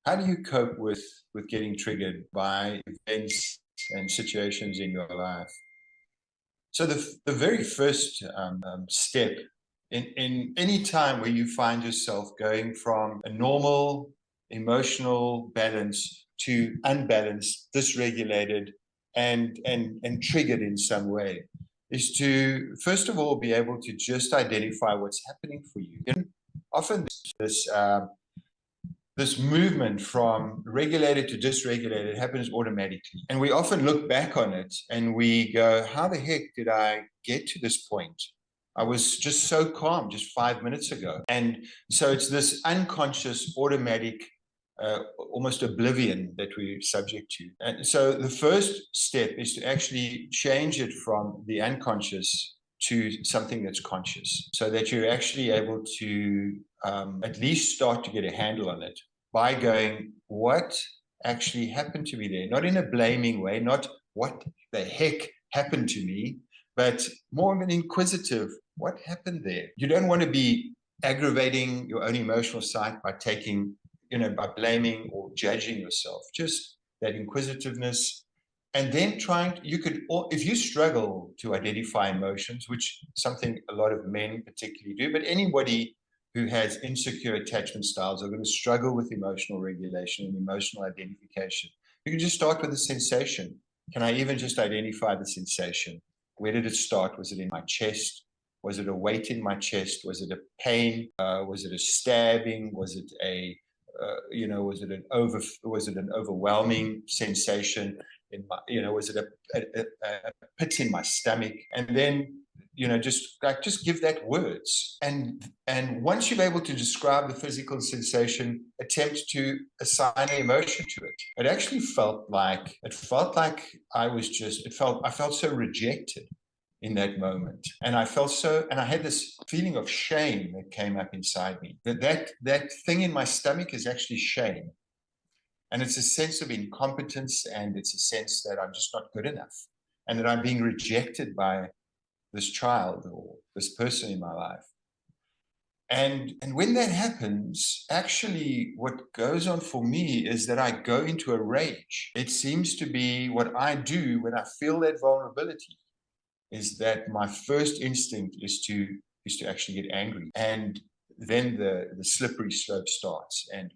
How do you cope with getting triggered by events and situations in your life? So the very first step in any time where you find yourself going from a normal emotional balance to unbalanced, dysregulated, and triggered in some way, is to first of all be able to just identify what's happening for you. Often this movement from regulated to dysregulated happens automatically. And we often look back on it and we go, how the heck did I get to this point? I was just so calm just 5 minutes ago. And so it's this unconscious, automatic, almost oblivion that we're subject to. And so the first step is to actually change it from the unconscious to something that's conscious, so that you're actually able to at least start to get a handle on it by going, what actually happened to me there? Not in a blaming way, not what the heck happened to me, but more of an inquisitive, what happened there? You don't want to be aggravating your own emotional side by by blaming or judging yourself. Just that inquisitiveness. And then if you struggle to identify emotions, which is something a lot of men particularly do, but anybody who has insecure attachment styles are going to struggle with emotional regulation and emotional identification. You can just start with a sensation. Can I even just identify the sensation? Where did it start? Was it in my chest? Was it a weight in my chest? Was it a pain? Was it a stabbing? Was it was it an overwhelming sensation? Was it a pit in my stomach? And then, just give that words. And once you're able to describe the physical sensation, attempt to assign an emotion to it. It actually felt like I felt so rejected in that moment. And I had this feeling of shame that came up inside me. That thing in my stomach is actually shame. And it's a sense of incompetence, and it's a sense that I'm just not good enough, and that I'm being rejected by this child or this person in my life. And when that happens, actually what goes on for me is that I go into a rage. It seems to be what I do when I feel that vulnerability, is that my first instinct is to actually get angry. And then the slippery slope starts, and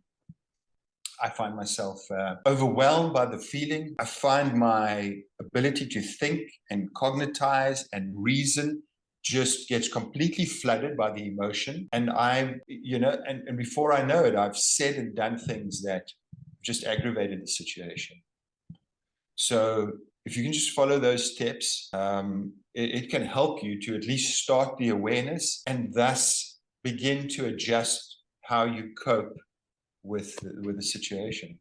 I find myself overwhelmed by the feeling. I find my ability to think and cognitize and reason just gets completely flooded by the emotion. And and before I know it, I've said and done things that just aggravated the situation. So if you can just follow those steps, it can help you to at least start the awareness and thus begin to adjust how you cope with the situation.